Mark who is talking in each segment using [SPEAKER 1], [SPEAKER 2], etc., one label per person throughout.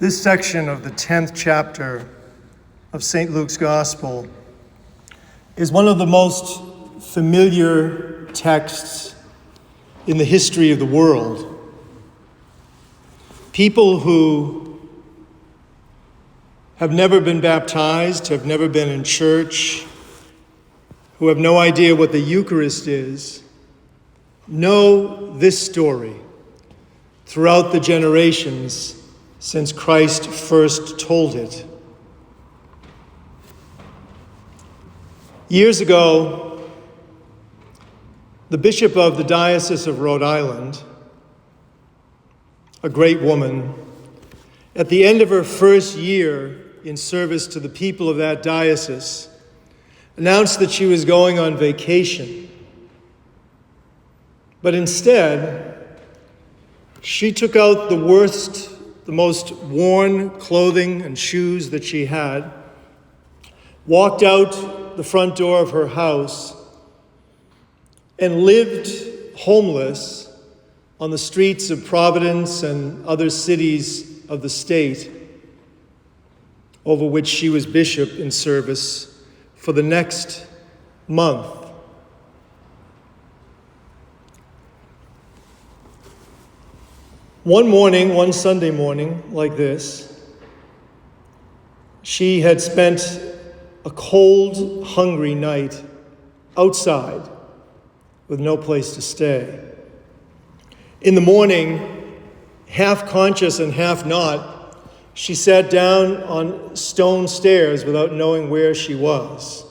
[SPEAKER 1] This section of the 10th chapter of St. Luke's Gospel is one of the most familiar texts in the history of the world. People who have never been baptized, have never been in church, who have no idea what the Eucharist is, know this story throughout the generations since Christ first told it. Years ago, the bishop of the Diocese of Rhode Island, a great woman, at the end of her first year in service to the people of that diocese, announced that she was going on vacation. But instead, she took out the most worn clothing and shoes that she had, walked out the front door of her house, and lived homeless on the streets of Providence and other cities of the state over which she was bishop in service for the next month. One Sunday morning like this, she had spent a cold, hungry night outside with no place to stay. In the morning, half conscious and half not, she sat down on stone stairs without knowing where she was.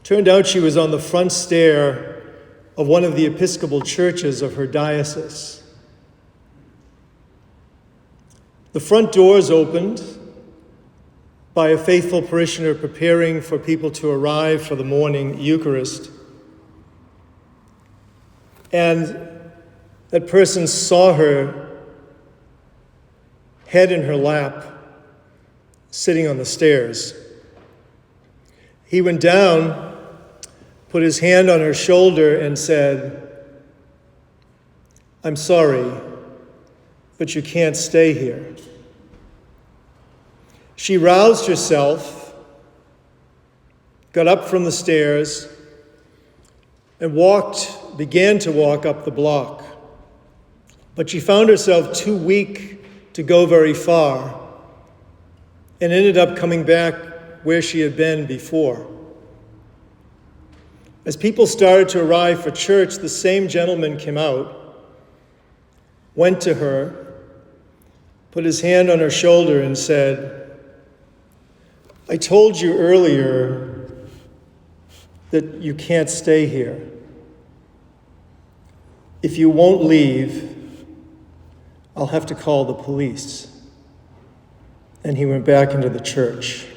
[SPEAKER 1] Turned out she was on the front stair of one of the Episcopal churches of her diocese. The front doors opened by a faithful parishioner preparing for people to arrive for the morning Eucharist. And that person saw her, head in her lap, sitting on the stairs. He went down, put his hand on her shoulder and said, "I'm sorry, but you can't stay here." She roused herself, got up from the stairs, and began to walk up the block. But she found herself too weak to go very far and ended up coming back where she had been before. As people started to arrive for church, the same gentleman came out, went to her, put his hand on her shoulder and said, "I told you earlier that you can't stay here. If you won't leave, I'll have to call the police." And he went back into the church.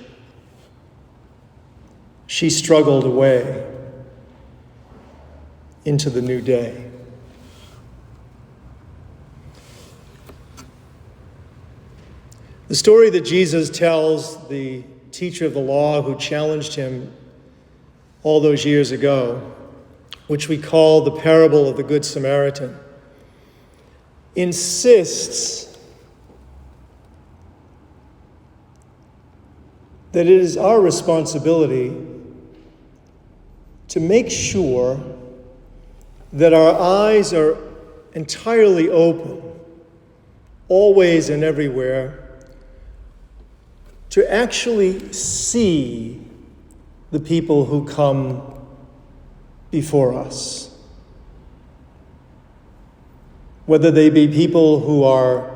[SPEAKER 1] She struggled away into the new day. The story that Jesus tells the teacher of the law who challenged him all those years ago, which we call the parable of the Good Samaritan, insists that it is our responsibility to make sure that our eyes are entirely open, always and everywhere, to actually see the people who come before us. Whether they be people who are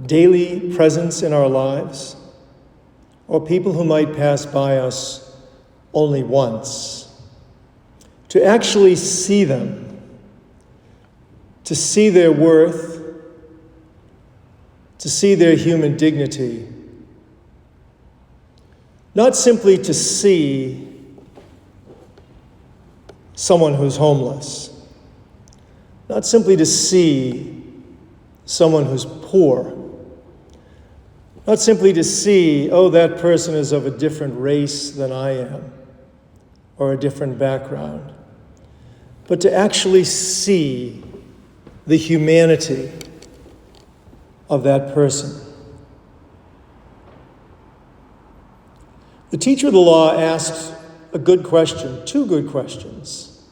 [SPEAKER 1] daily presence in our lives, or people who might pass by us only once. To actually see them, to see their worth, to see their human dignity. Not simply to see someone who's homeless. Not simply to see someone who's poor. Not simply to see, oh, that person is of a different race than I am, or a different background. But to actually see the humanity of that person. The teacher of the law asked a good question, two good questions.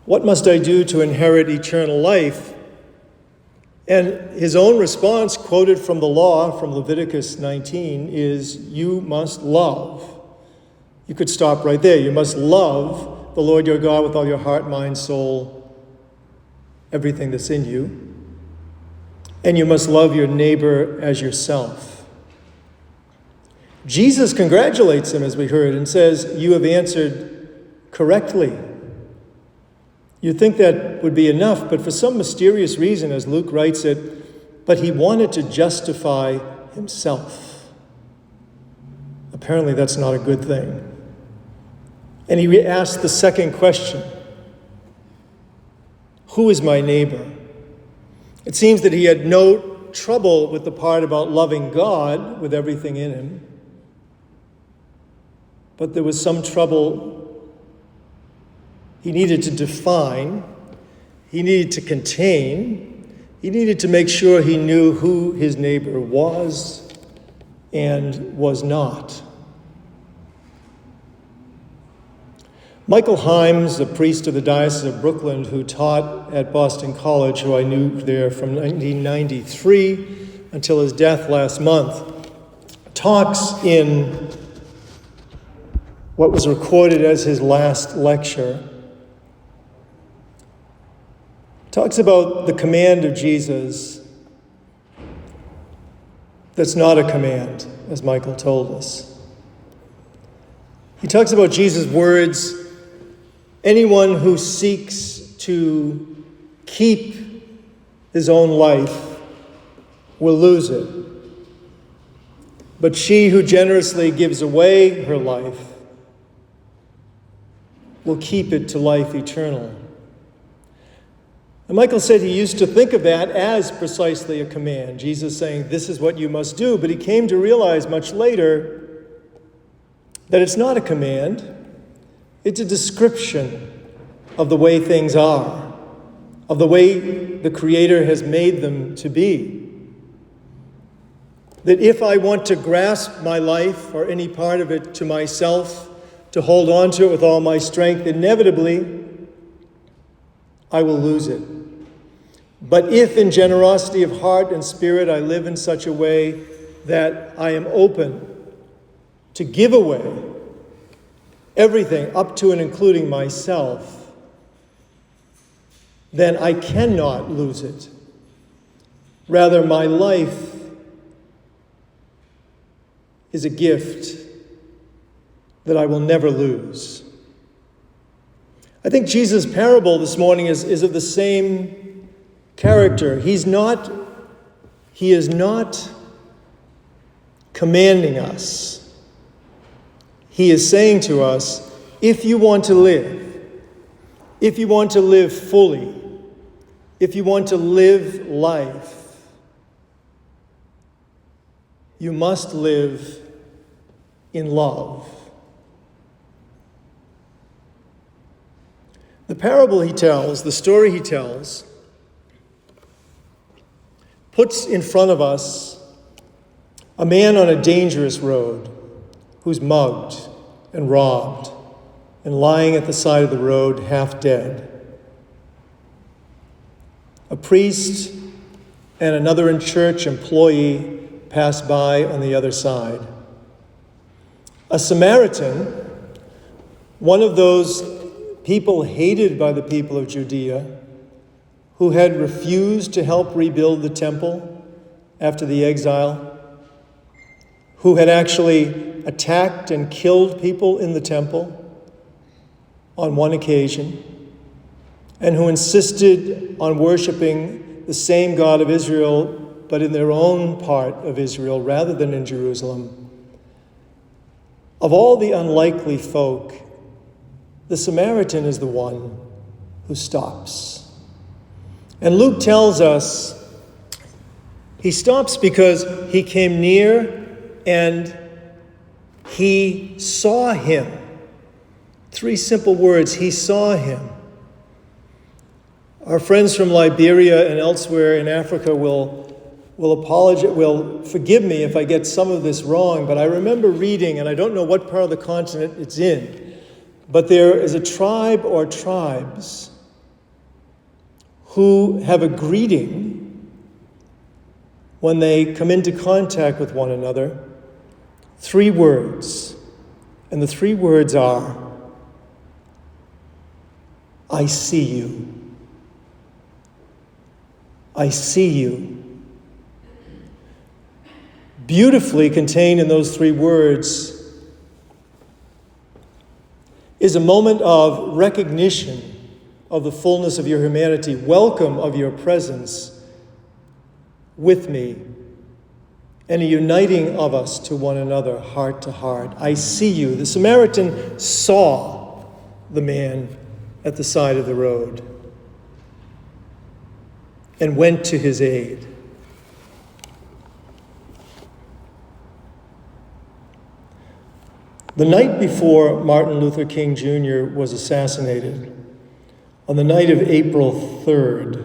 [SPEAKER 1] What must I do to inherit eternal life? And his own response, quoted from the law, from Leviticus 19, is, you must love. You could stop right there. You must love the Lord your God with all your heart, mind, soul, everything that's in you. And you must love your neighbor as yourself. Jesus congratulates him, as we heard, and says, you have answered correctly. You'd think that would be enough, but for some mysterious reason, as Luke writes it, but he wanted to justify himself. Apparently that's not a good thing. And he asked the second question, who is my neighbor? It seems that he had no trouble with the part about loving God with everything in him, but there was some trouble. He needed to define, he needed to contain, he needed to make sure he knew who his neighbor was and was not. Michael Himes, a priest of the Diocese of Brooklyn who taught at Boston College, who I knew there from 1993 until his death last month, talks in what was recorded as his last lecture, talks about the command of Jesus that's not a command, as Michael told us. He talks about Jesus' words, anyone who seeks to keep his own life will lose it. But she who generously gives away her life will keep it to life eternal. And Michael said he used to think of that as precisely a command, Jesus saying, this is what you must do. But he came to realize much later that it's not a command, it's a description of the way things are, of the way the Creator has made them to be. That if I want to grasp my life or any part of it to myself, to hold on to it with all my strength, inevitably I will lose it. But if in generosity of heart and spirit I live in such a way that I am open to give away everything up to and including myself, then I cannot lose it. Rather, my life is a gift that I will never lose. I think Jesus' parable this morning is of the same character. He is not commanding us. He is saying to us, if you want to live fully, if you want to live life, you must live in love. The parable he tells, the story he tells, puts in front of us a man on a dangerous road who's mugged and robbed and lying at the side of the road half dead. A priest and another church employee pass by on the other side. A Samaritan, one of those people hated by the people of Judea, who had refused to help rebuild the temple after the exile, who had actually attacked and killed people in the temple on one occasion, and who insisted on worshiping the same God of Israel, but in their own part of Israel rather than in Jerusalem. Of all the unlikely folk, the Samaritan is the one who stops. And Luke tells us he stops because he came near and he saw him. 3 simple words, he saw him. Our friends from Liberia and elsewhere in Africa will will forgive me if I get some of this wrong, but I remember reading, and I don't know what part of the continent it's in, but there is a tribe or tribes who have a greeting when they come into contact with one another, 3 words, and the 3 words are, I see you. I see you. Beautifully contained in those 3 words is a moment of recognition of the fullness of your humanity, welcome of your presence with me, and a uniting of us to one another, heart to heart. I see you. The Samaritan saw the man at the side of the road and went to his aid. The night before Martin Luther King Jr. was assassinated, on the night of April 3rd,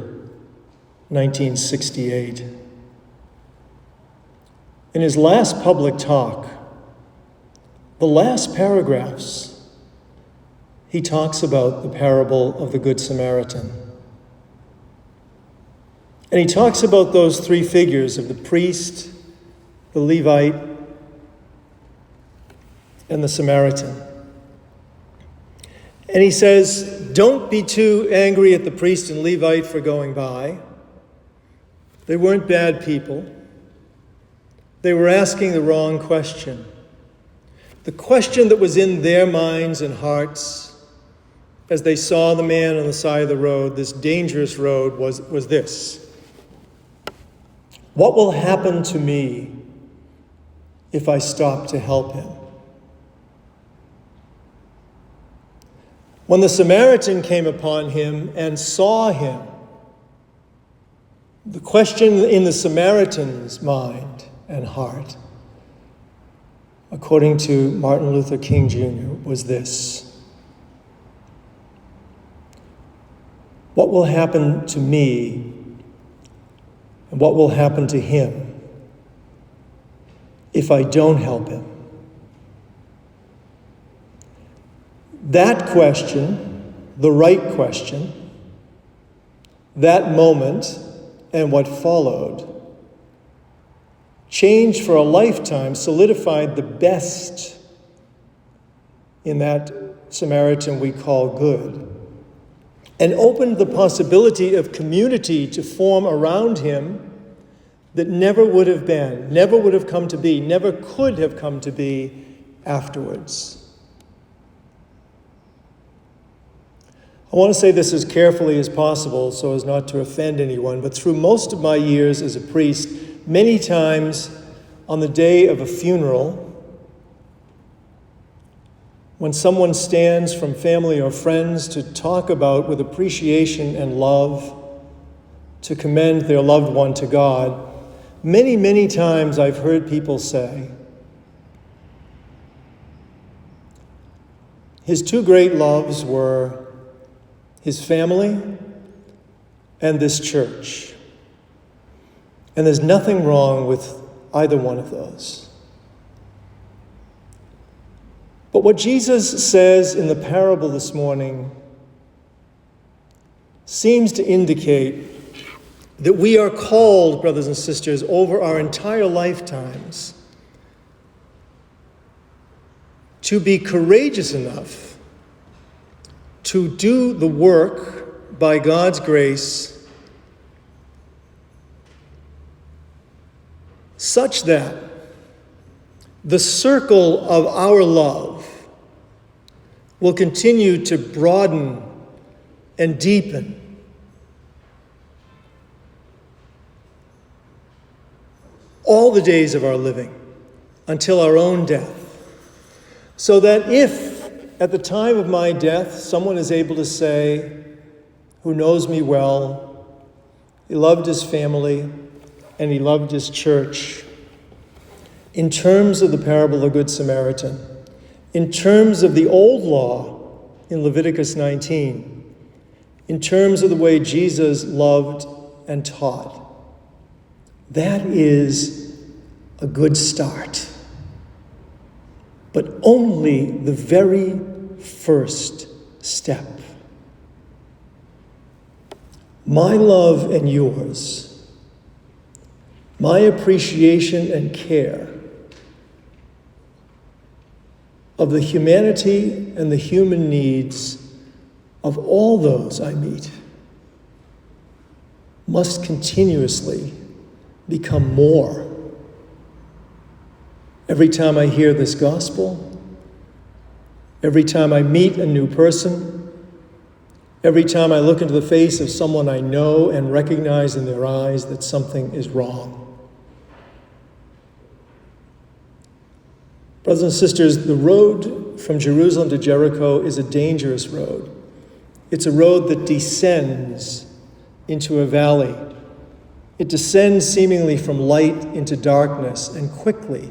[SPEAKER 1] 1968, in his last public talk, the last paragraphs, he talks about the parable of the Good Samaritan. And he talks about those 3 figures of the priest, the Levite, and the Samaritan. And he says, don't be too angry at the priest and Levite for going by. They weren't bad people. They were asking the wrong question. The question that was in their minds and hearts as they saw the man on the side of the road, this dangerous road, was this. What will happen to me if I stop to help him? When the Samaritan came upon him and saw him, the question in the Samaritan's mind and heart, according to Martin Luther King Jr., was this: what will happen to me and what will happen to him if I don't help him? That question, the right question, that moment and what followed, changed for a lifetime, solidified the best in that Samaritan we call good, and opened the possibility of community to form around him that never would have been, never would have come to be, never could have come to be afterwards. I want to say this as carefully as possible so as not to offend anyone, but through most of my years as a priest, many times on the day of a funeral, when someone stands from family or friends to talk about with appreciation and love, to commend their loved one to God, many, many times I've heard people say, his 2 great loves were his family and this church. And there's nothing wrong with either one of those. But what Jesus says in the parable this morning seems to indicate that we are called, brothers and sisters, over our entire lifetimes to be courageous enough to do the work by God's grace such that the circle of our love will continue to broaden and deepen all the days of our living until our own death, so that if at the time of my death, someone is able to say, who knows me well, he loved his family and he loved his church. In terms of the parable of the Good Samaritan, in terms of the old law in Leviticus 19, in terms of the way Jesus loved and taught, That is a good start, but only the very first step. My love and yours, my appreciation and care of the humanity and the human needs of all those I meet must continuously become more. Every time I hear this gospel, every time I meet a new person, every time I look into the face of someone I know and recognize in their eyes that something is wrong. Brothers and sisters, the road from Jerusalem to Jericho is a dangerous road. It's a road that descends into a valley. It descends seemingly from light into darkness, and quickly.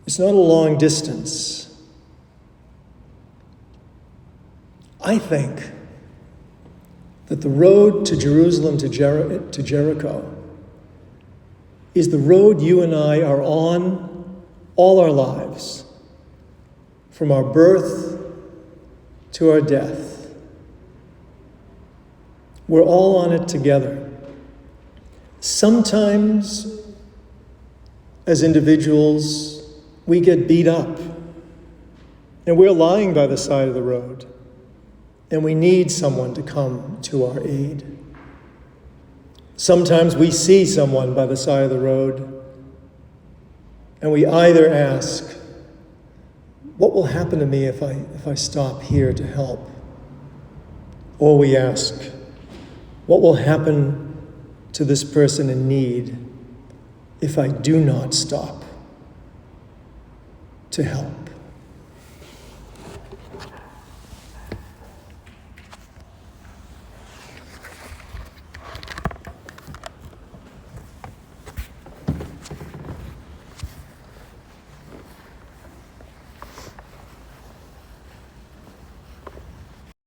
[SPEAKER 1] It's not a long distance. I think that the road to Jerusalem to Jericho is the road you and I are on all our lives, from our birth to our death. We're all on it together. Sometimes, as individuals, we get beat up, and we're lying by the side of the road, and we need someone to come to our aid. Sometimes we see someone by the side of the road, and we either ask, what will happen to me if I stop here to help? Or we ask, what will happen to this person in need if I do not stop to help?